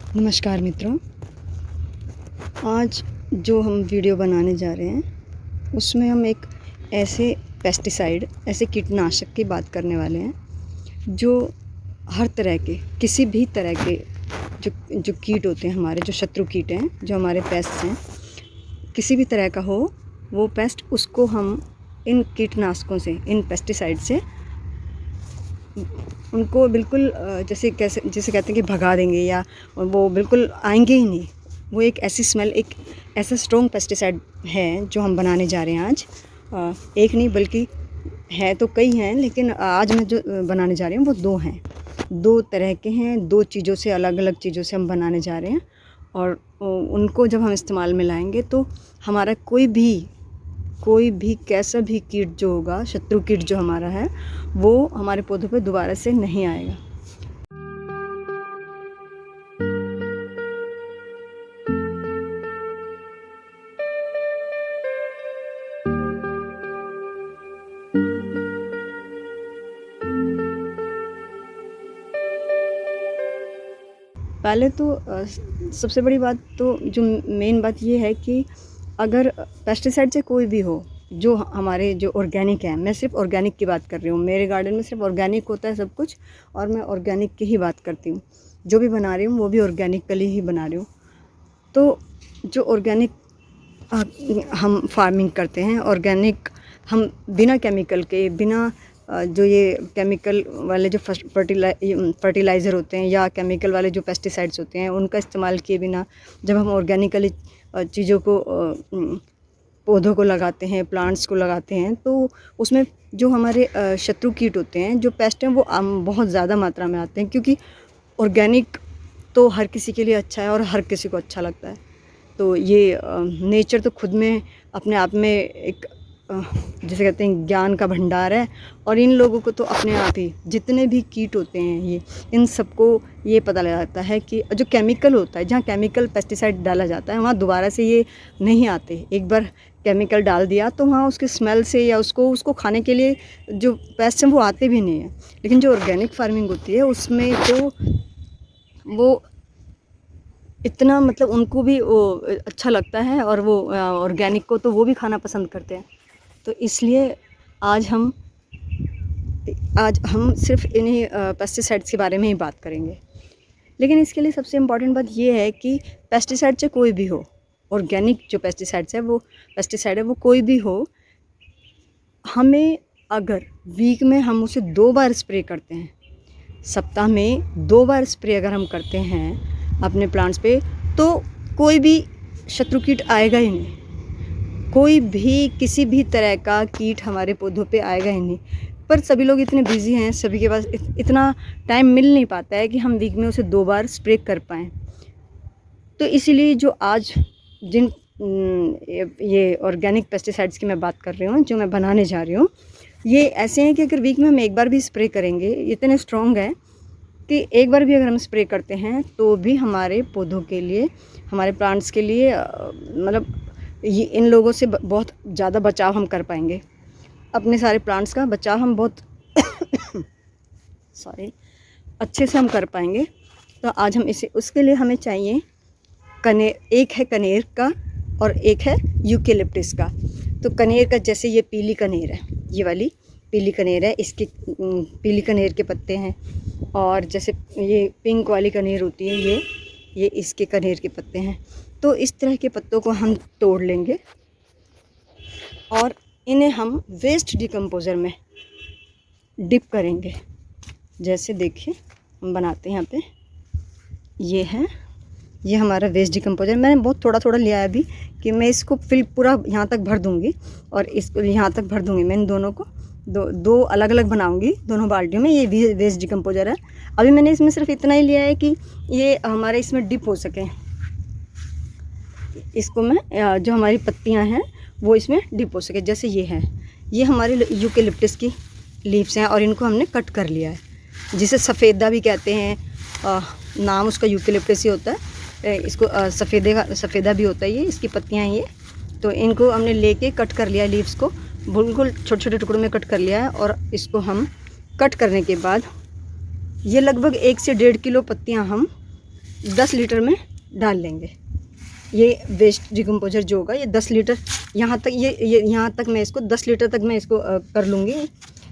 नमस्कार मित्रों, आज जो हम वीडियो बनाने जा रहे हैं उसमें हम एक ऐसे पेस्टिसाइड, ऐसे कीटनाशक की बात करने वाले हैं जो हर तरह के, किसी भी तरह के जो कीट होते हैं, हमारे जो शत्रु कीट हैं, जो हमारे पेस्ट हैं, किसी भी तरह का हो वो पेस्ट, उसको हम इन कीटनाशकों से, इन पेस्टिसाइड से उनको बिल्कुल जैसे कहते हैं कि भगा देंगे, या वो बिल्कुल आएंगे ही नहीं। वो एक ऐसी स्मेल, एक ऐसा स्ट्रॉन्ग पेस्टिसाइड है जो हम बनाने जा रहे हैं आज। एक नहीं बल्कि है तो कई हैं, लेकिन आज मैं जो बनाने जा रही हूँ वो दो हैं। दो तरह के हैं, दो चीज़ों से, अलग अलग चीज़ों से हम बनाने जा रहे हैं। और उनको जब हम इस्तेमाल में लाएंगे तो हमारा कोई भी कैसा भी कीट जो होगा, शत्रु कीट जो हमारा है, वो हमारे पौधों पे दोबारा से नहीं आएगा। पहले तो सबसे बड़ी बात तो जो मेन बात ये है कि अगर पेस्टिसाइड से कोई भी हो, जो हमारे जो ऑर्गेनिक है, मैं सिर्फ ऑर्गेनिक की बात कर रही हूँ। मेरे गार्डन में सिर्फ ऑर्गेनिक होता है सब कुछ, और मैं ऑर्गेनिक की ही बात करती हूँ। जो भी बना रही हूँ वो भी ऑर्गेनिकली ही बना रही हूँ। तो जो ऑर्गेनिक हम फार्मिंग करते हैं, ऑर्गेनिक हम बिना केमिकल के, बिना जो ये केमिकल वाले जो फर्टिलाइज़र होते हैं या केमिकल वाले जो पेस्टिसाइड्स होते हैं, उनका इस्तेमाल किए बिना जब हम ऑर्गेनिकली चीज़ों को, पौधों को लगाते हैं, प्लांट्स को लगाते हैं, तो उसमें जो हमारे शत्रु कीट होते हैं, जो पेस्ट हैं, वो बहुत ज़्यादा मात्रा में आते हैं। क्योंकि ऑर्गेनिक तो हर किसी के लिए अच्छा है और हर किसी को अच्छा लगता है। तो ये नेचर तो खुद में अपने आप में एक जैसे कहते हैं ज्ञान का भंडार है। और इन लोगों को तो अपने आप ही, जितने भी कीट होते हैं, ये इन सबको ये पता लग जाता है कि जो केमिकल होता है, जहाँ केमिकल पेस्टिसाइड डाला जाता है, वहाँ दोबारा से ये नहीं आते। एक बार केमिकल डाल दिया तो वहाँ उसके स्मेल से या उसको खाने के लिए जो पेस्ट हैं वो आते भी नहीं हैं। लेकिन जो ऑर्गेनिक फार्मिंग होती है उसमें तो वो इतना, मतलब उनको भी वो अच्छा लगता है, और वो ऑर्गेनिक को तो वो भी खाना पसंद करते हैं। तो इसलिए आज हम सिर्फ इन्हीं पेस्टिसाइड्स के बारे में ही बात करेंगे। लेकिन इसके लिए सबसे इम्पॉर्टेंट बात ये है कि पेस्टिसाइड से कोई भी हो, ऑर्गेनिक जो पेस्टिसाइड्स है, वो पेस्टिसाइड है, वो कोई भी हो, हमें अगर वीक में हम उसे 2 बार स्प्रे करते हैं, सप्ताह में 2 बार स्प्रे अगर हम करते हैं अपने प्लांट्स पे, तो कोई भी शत्रु कीट आएगा ही नहीं। कोई भी किसी भी तरह का कीट हमारे पौधों पे आएगा ही नहीं। पर सभी लोग इतने बिजी हैं, सभी के पास इतना टाइम मिल नहीं पाता है कि हम वीक में उसे 2 बार स्प्रे कर पाएँ। तो इसीलिए जो आज जिन ये ऑर्गेनिक पेस्टिसाइड्स की मैं बात कर रही हूँ, जो मैं बनाने जा रही हूँ, ये ऐसे हैं कि अगर वीक में हम एक बार भी स्प्रे करेंगे, इतने स्ट्रॉन्ग है कि एक बार भी अगर हम स्प्रे करते हैं तो भी हमारे पौधों के लिए, हमारे प्लांट्स के लिए, मतलब ये इन लोगों से बहुत ज़्यादा बचाव हम कर पाएंगे। अपने सारे प्लांट्स का बचाव हम बहुत अच्छे से हम कर पाएंगे। तो आज हम इसे, उसके लिए हमें चाहिए एक है कनेर का और एक है यूकेलिप्टस का। तो कनेर का, जैसे ये पीली कनेर है, ये वाली पीली कनेर है, इसके पीली कनेर के पत्ते हैं। और जैसे ये पिंक वाली कनेर होती है, ये इसके कनेर के पत्ते हैं। तो इस तरह के पत्तों को हम तोड़ लेंगे और इन्हें हम वेस्ट डिकम्पोज़र में डिप करेंगे। जैसे देखिए हम बनाते हैं यहाँ पे, ये हमारा वेस्ट डिकम्पोज़र। मैंने बहुत थोड़ा थोड़ा लिया है अभी, कि मैं इसको फिल पूरा यहाँ तक भर दूँगी, और इसको यहाँ तक भर दूँगी। मैं इन दोनों को दो अलग अलग बनाऊँगी, दोनों बाल्टियों में। ये वेस्ट डिकम्पोज़र है। अभी मैंने इसमें सिर्फ इतना ही लिया है कि ये हमारे इसमें डिप हो सके। इसको मैं, जो हमारी पत्तियां हैं वो इसमें डिप हो सके। जैसे ये हमारे यूकेलिप्टस की लीव्स हैं, और इनको हमने कट कर लिया है, जिसे सफ़ेदा भी कहते हैं। नाम उसका यूकेलिप्टस ही होता है। इसको सफ़ेदा भी होता है। ये इसकी पत्तियां हैं ये। तो इनको हमने लेके कट कर लिया, लीव्स को बिल्कुल छोटे छोटे टुकड़ों में कट कर लिया है। और इसको हम कट करने के बाद ये लगभग 1 से 1.5 किलो पत्तियां हम 10 लीटर में डाल लेंगे। ये वेस्ट डिकम्पोजर जो होगा ये 10 लीटर, यहाँ तक ये यहाँ तक मैं इसको 10 लीटर तक मैं इसको कर लूँगी।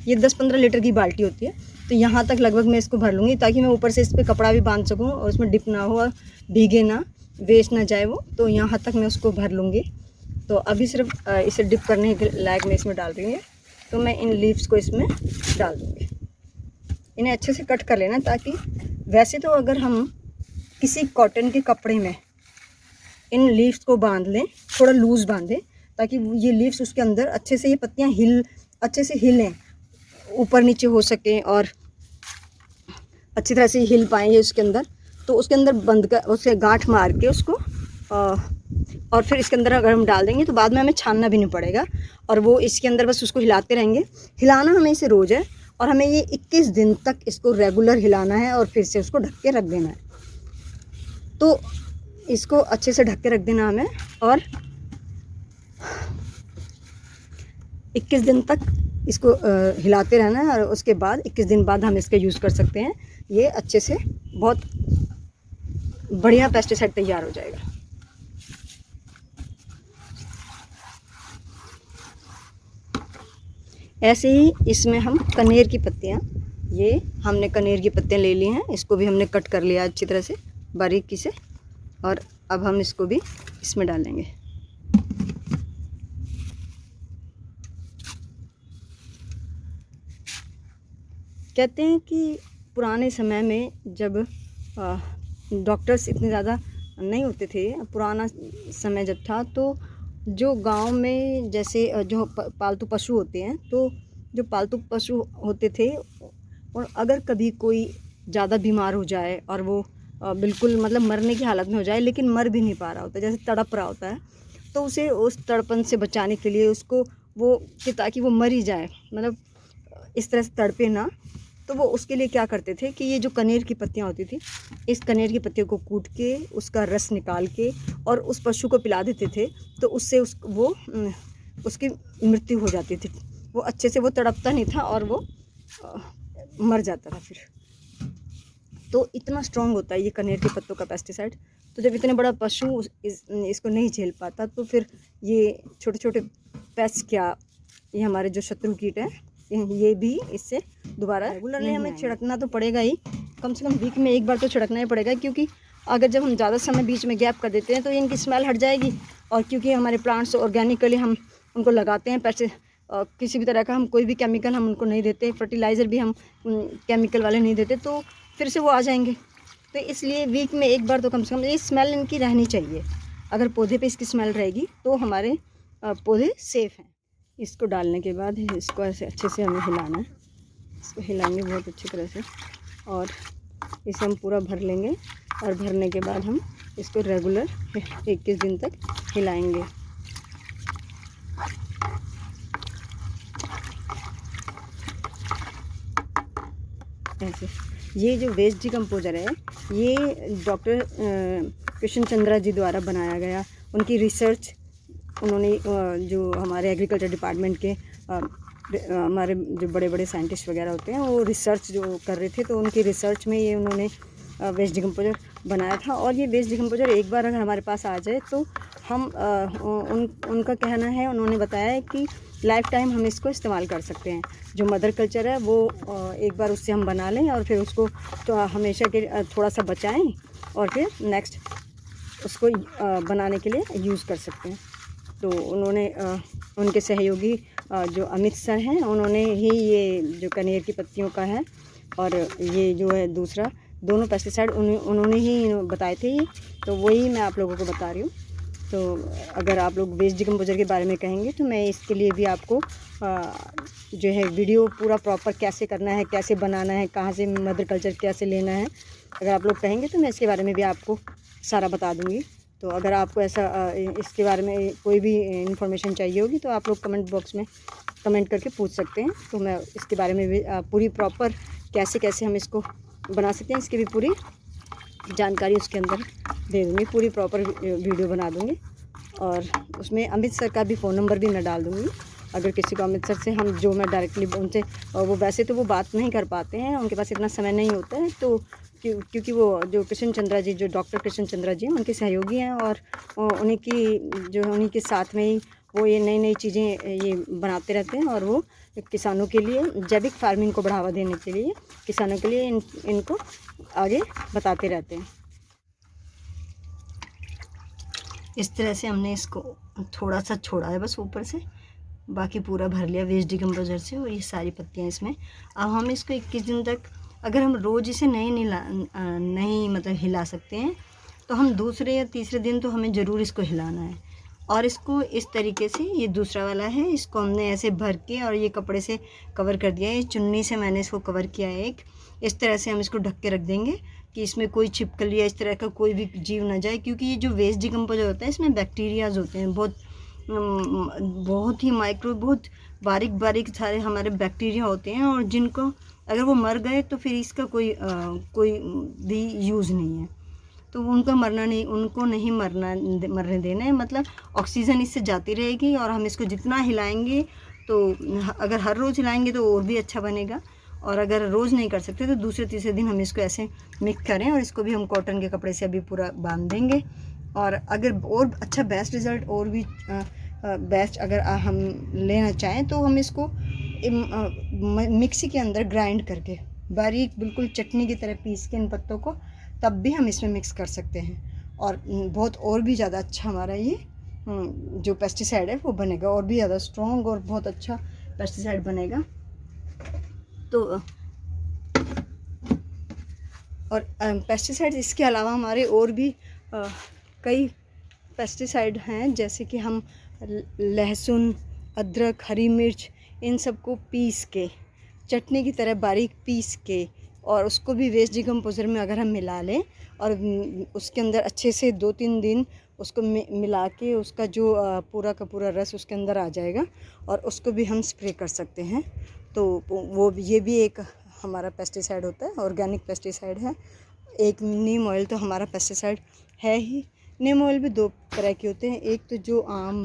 ये 10-15 लीटर की बाल्टी होती है, तो यहाँ तक लगभग मैं इसको भर लूँगी, ताकि मैं ऊपर से इस पर कपड़ा भी बांध सकूँ और उसमें डिप ना हो और भीगे ना, वेस्ट ना जाए वो। तो यहाँ तक मैं उसको भर लूँगी। तो अभी सिर्फ इसे डिप करने के लायक मैं इसमें डाल रही हूँ। तो मैं इन लीव्स को इसमें डाल दूँगी। इन्हें अच्छे से कट कर लेना, ताकि वैसे तो अगर हम किसी कॉटन के कपड़े में इन लीव्स को बांध लें, थोड़ा लूज़ बांधें, ताकि ये लीव्स उसके अंदर अच्छे से, ये पत्तियाँ अच्छे से हिलें, ऊपर नीचे हो सकें और अच्छी तरह से हिल पाएँ उसके अंदर। तो उसके अंदर बंद कर, उसे गांठ मार के उसको और फिर इसके अंदर अगर हम डाल देंगे तो बाद में हमें छानना भी नहीं पड़ेगा, और वो इसके अंदर बस उसको हिलाते रहेंगे। हिलाना हमें इसे रोज़ है, और हमें ये 21 दिन तक इसको रेगुलर हिलाना है और फिर से उसको ढक के रख देना है। तो इसको अच्छे से ढक के रख देना हमें, और 21 दिन तक इसको हिलाते रहना है, और उसके बाद 21 दिन बाद हम इसका यूज़ कर सकते हैं। ये अच्छे से बहुत बढ़िया पेस्टिसाइड तैयार हो जाएगा। ऐसे ही इसमें हम कनेर की पत्तियाँ, ये हमने कनेर की पत्तियाँ ले ली हैं, इसको भी हमने कट कर लिया अच्छी तरह से बारीकी से, और अब हम इसको भी इसमें डालेंगे। कहते हैं कि पुराने समय में जब डॉक्टर्स इतने ज़्यादा नहीं होते थे, पुराना समय जब था, तो जो गांव में जैसे जो पालतू पशु होते हैं, तो जो पालतू पशु होते थे, और अगर कभी कोई ज़्यादा बीमार हो जाए और वो बिल्कुल मतलब मरने की हालत में हो जाए, लेकिन मर भी नहीं पा रहा होता, जैसे तड़प रहा होता है, तो उसे उस तड़पन से बचाने के लिए उसको वो, कि ताकि वो मर ही जाए, मतलब इस तरह से तड़पे ना, तो वो उसके लिए क्या करते थे कि ये जो कनेर की पत्तियाँ होती थी, इस कनेर की पत्तियों को कूट के उसका रस निकाल के और उस पशु को पिला देते थे, तो उससे उसकी मृत्यु हो जाती थी। वो अच्छे से वो तड़पता नहीं था और वो मर जाता था फिर। तो इतना स्ट्रॉन्ग होता है ये कनेर के पत्तों का पेस्टिसाइड। तो जब इतने बड़ा पशु इसको नहीं झेल पाता, तो फिर ये छोटे छोटे पेस्ट, क्या ये हमारे जो शत्रु कीट हैं, ये भी इससे दोबारा रेगुलरली हमें छिड़कना तो पड़ेगा ही, कम से कम वीक में एक बार तो छिड़कना ही पड़ेगा, क्योंकि अगर जब हम ज़्यादा समय बीच में गैप कर देते हैं तो इनकी स्मेल हट जाएगी। और क्योंकि हमारे प्लांट्स ऑर्गेनिकली हम उनको लगाते हैं, पैसे किसी भी तरह का हम कोई भी केमिकल हम उनको नहीं देते, फर्टिलाइज़र भी हम केमिकल वाले नहीं देते, तो फिर से वो आ जाएंगे। तो इसलिए वीक में एक बार तो कम से कम ये स्मेल इनकी रहनी चाहिए। अगर पौधे पे इसकी स्मेल रहेगी तो हमारे पौधे सेफ़ हैं। इसको डालने के बाद इसको ऐसे अच्छे से हमें हिलाना है, इसको हिलाएंगे बहुत अच्छी तरह से, और इसे हम पूरा भर लेंगे, और भरने के बाद हम इसको रेगुलर 21 दिन तक हिलाएंगे। ऐसे ये जो वेस्ट डिकम्पोजर है, ये डॉक्टर कृष्ण चंद्रा जी द्वारा बनाया गया, उनकी रिसर्च, उन्होंने जो हमारे एग्रीकल्चर डिपार्टमेंट के हमारे जो बड़े बड़े साइंटिस्ट वगैरह होते हैं, वो रिसर्च जो कर रहे थे, तो उनकी रिसर्च में ये उन्होंने वेस्ट डिकम्पोजर बनाया था। और ये वेस्ट डिकम्पोजर एक बार अगर हमारे पास आ जाए तो हम उनका कहना है, उन्होंने बताया है कि लाइफ टाइम हम इसको इस्तेमाल कर सकते हैं। जो मदर कल्चर है वो एक बार उससे हम बना लें और फिर उसको तो हमेशा के थोड़ा सा बचाएं, और फिर नेक्स्ट उसको बनाने के लिए यूज़ कर सकते हैं। तो उन्होंने उनके सहयोगी जो अमित सर हैं, उन्होंने ही ये जो कनेर की पत्तियों का है और ये जो है दूसरा, दोनों पेस्टिसाइड उन्होंने ही बताए थे ये, तो वही मैं आप लोगों को बता रही हूँ। तो अगर आप लोग वेस्ट डिकम्पोजर के बारे में कहेंगे तो मैं इसके लिए भी आपको जो है वीडियो पूरा प्रॉपर कैसे करना है, कैसे बनाना है, कहाँ से मदर कल्चर कैसे लेना है, अगर आप लोग कहेंगे तो मैं इसके बारे में भी आपको सारा बता दूँगी। तो अगर आपको ऐसा इसके बारे में कोई भी इन्फॉर्मेशन चाहिए होगी तो आप लोग कमेंट बॉक्स में कमेंट करके पूछ सकते हैं। तो मैं इसके बारे में भी पूरी प्रॉपर कैसे कैसे हम इसको बना सकते हैं, इसकी भी पूरी जानकारी उसके अंदर दे दूँगी, पूरी प्रॉपर वीडियो बना दूँगी। और उसमें अमित सर का भी फ़ोन नंबर भी मैं डाल दूँगी। अगर किसी को अमित सर से हम जो मैं डायरेक्टली उनसे, वो वैसे तो वो बात नहीं कर पाते हैं, उनके पास इतना समय नहीं होता है, तो क्योंकि वो जो कृष्ण चंद्रा जी, जो डॉक्टर कृष्ण चंद्रा जी हैं, उनके सहयोगी हैं, और उन्हीं की जो उन्हीं के साथ में ही वो ये नई नई चीज़ें ये बनाते रहते हैं, और वो किसानों के लिए जैविक फार्मिंग को बढ़ावा देने के लिए किसानों के लिए इनको आगे बताते रहते हैं। इस तरह से हमने इसको थोड़ा सा छोड़ा है बस ऊपर से, बाकी पूरा भर लिया वेस्ट डिकम्पोजर से, और ये सारी पत्तियाँ इसमें। अब हम इसको 21 दिन तक, अगर हम रोज़ इसे नहीं मतलब हिला सकते हैं, तो हम दूसरे या तीसरे दिन तो हमें ज़रूर इसको हिलाना है। और इसको इस तरीके से, ये दूसरा वाला है, इसको हमने ऐसे भर के और ये कपड़े से कवर कर दिया है, चुन्नी से मैंने इसको कवर किया है एक। इस तरह से हम इसको ढक के रख देंगे कि इसमें कोई छिपकली या इस तरह का कोई भी जीव ना जाए, क्योंकि ये जो वेस्ट डिकम्पोजर होता है इसमें बैक्टीरियाज होते हैं, बहुत ही माइक्रो, बहुत बारीक बारीक सारे हमारे बैक्टीरिया होते हैं, और जिनको अगर वो मर गए तो फिर इसका कोई भी यूज़ नहीं है। तो उनको नहीं मरने देना है, मतलब ऑक्सीजन इससे जाती रहेगी, और हम इसको जितना हिलाएंगे, तो अगर हर रोज़ हिलाएंगे तो और भी अच्छा बनेगा, और अगर रोज़ नहीं कर सकते तो दूसरे तीसरे दिन हम इसको ऐसे मिक्स करें, और इसको भी हम कॉटन के कपड़े से अभी पूरा बांध देंगे। और अगर और अच्छा बेस्ट रिज़ल्ट और भी बेस्ट अगर हम लेना चाहें, तो हम इसको मिक्सी के अंदर ग्राइंड करके बारीक बिल्कुल चटनी की तरह पीस के इन पत्तों को तब भी हम इसमें मिक्स कर सकते हैं, और बहुत और भी ज़्यादा अच्छा हमारा ये जो पेस्टिसाइड है वो बनेगा, और भी ज़्यादा स्ट्रॉन्ग और बहुत अच्छा पेस्टिसाइड बनेगा। तो और पेस्टिसाइड इसके अलावा हमारे और भी कई पेस्टिसाइड हैं, जैसे कि हम लहसुन, अदरक, हरी मिर्च, इन सबको पीस के चटनी की तरह बारीक पीस के, और उसको भी वेस्ट डिकम्पोज़र में अगर हम मिला लें, और उसके अंदर अच्छे से 2-3 दिन उसको मिला के, उसका जो पूरा का पूरा रस उसके अंदर आ जाएगा, और उसको भी हम स्प्रे कर सकते हैं। तो वो ये भी एक हमारा पेस्टिसाइड होता है, ऑर्गेनिक पेस्टिसाइड है। एक नीम ऑयल तो हमारा पेस्टिसाइड है ही। नीम ऑयल भी 2 तरह के होते हैं, एक तो जो आम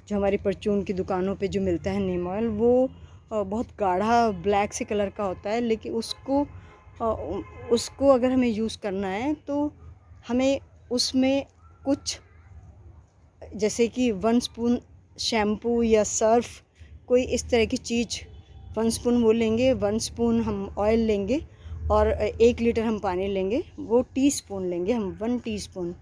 जो हमारी परचून की दुकानों पे जो मिलता है नीम ऑयल, वो बहुत गाढ़ा ब्लैक से कलर का होता है, लेकिन उसको अगर हमें यूज़ करना है तो हमें उसमें कुछ, जैसे कि 1 स्पून शैम्पू या सर्फ, कोई इस तरह की चीज़ 1 स्पून वो लेंगे, 1 स्पून हम ऑयल लेंगे, और 1 लीटर हम पानी लेंगे, वो टीस्पून लेंगे हम 1 टीस्पून,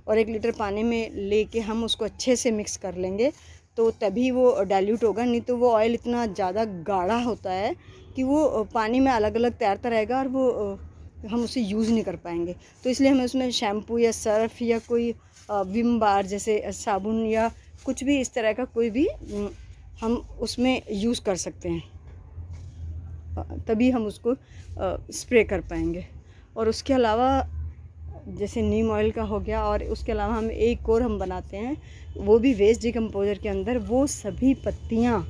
और 1 लीटर पानी में लेके हम उसको अच्छे से मिक्स कर लेंगे, तो तभी वो डाइल्यूट होगा। नहीं तो वो ऑयल इतना ज़्यादा गाढ़ा होता है कि वो पानी में अलग अलग तैरता रहेगा, और वो हम उसे यूज़ नहीं कर पाएंगे। तो इसलिए हमें उसमें शैम्पू या सर्फ या कोई विम बार जैसे साबुन या कुछ भी इस तरह का कोई भी हम उसमें यूज़ कर सकते हैं, तभी हम उसको स्प्रे कर पाएंगे। और उसके अलावा जैसे नीम ऑयल का हो गया, और उसके अलावा हम एक और हम बनाते हैं, वो भी वेस्ट डिकम्पोज़र के अंदर, वो सभी पत्तियाँ,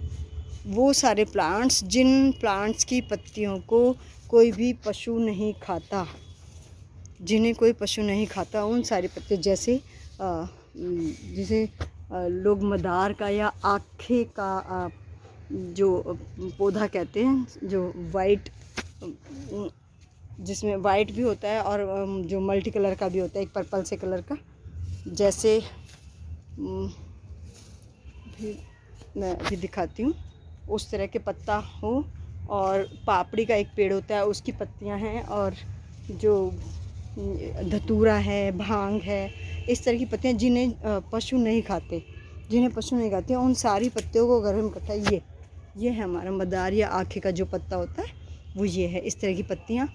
वो सारे प्लांट्स, जिन प्लांट्स की पत्तियों को कोई भी पशु नहीं खाता, जिन्हें कोई पशु नहीं खाता, उन सारी पत्तियाँ, जैसे जिसे लोग मदार का या आखे का जो पौधा कहते हैं, जो वाइट, जिसमें वाइट भी होता है और जो मल्टी कलर का भी होता है, एक पर्पल से कलर का, जैसे भी मैं अभी दिखाती हूँ, उस तरह के पत्ता हो, और पापड़ी का एक पेड़ होता है, उसकी पत्तियाँ हैं, और जो धतूरा है, भांग है, इस तरह की पत्तियाँ जिन्हें पशु नहीं खाते, उन सारी पत्तियों को अगर हम इकट्ठा, ये है हमारा मदार या आखे का जो पत्ता होता है, वो ये है, इस तरह की पत्तियाँ।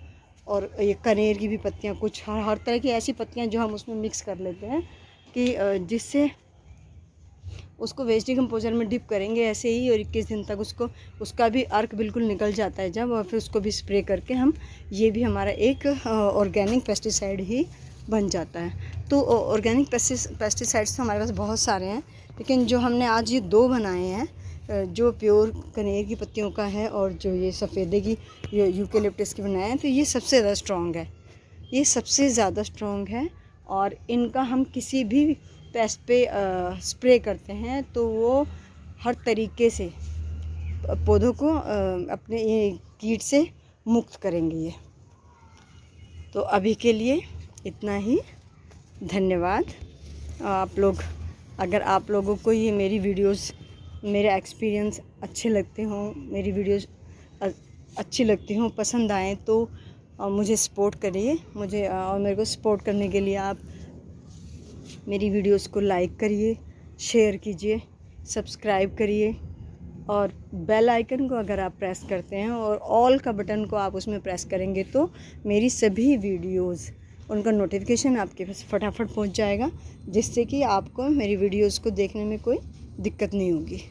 और ये कनेर की भी पत्तियाँ, कुछ हर तरह की ऐसी पत्तियाँ जो हम उसमें मिक्स कर लेते हैं, कि जिससे उसको वेस्ट डिकम्पोज़र में डिप करेंगे ऐसे ही, और 21 दिन तक उसका भी अर्क बिल्कुल निकल जाता है जब, और फिर उसको भी स्प्रे करके हम, ये भी हमारा एक ऑर्गेनिक पेस्टिसाइड ही बन जाता है। तो ऑर्गेनिक पेस्टिसाइड्स तो हमारे पास बहुत सारे हैं, लेकिन जो हमने आज ये 2 बनाए हैं, जो प्योर कनेर की पत्तियों का है, और जो ये सफ़ेदे की यूकेलिप्टस की बनाए हैं, तो ये सबसे ज़्यादा स्ट्रॉन्ग है, ये सबसे ज़्यादा स्ट्रॉन्ग है। और इनका हम किसी भी पेस्ट पे स्प्रे करते हैं, तो वो हर तरीके से पौधों को अपने ये कीट से मुक्त करेंगे। ये तो अभी के लिए इतना ही, धन्यवाद। अगर आप लोगों को ये मेरी वीडियोस, मेरे एक्सपीरियंस अच्छे लगते हों, मेरी वीडियोस अच्छी लगती हों, पसंद आएँ, तो मुझे सपोर्ट करिए। और मेरे को सपोर्ट करने के लिए आप मेरी वीडियोस को लाइक करिए, शेयर कीजिए, सब्सक्राइब करिए, और बेल आइकन को अगर आप प्रेस करते हैं और ऑल का बटन को आप उसमें प्रेस करेंगे तो मेरी सभी वीडियोस, उनका नोटिफिकेशन आपके पास फटाफट पहुंच जाएगा, जिससे कि आपको मेरी वीडियोस को देखने में कोई दिक्कत नहीं होगी।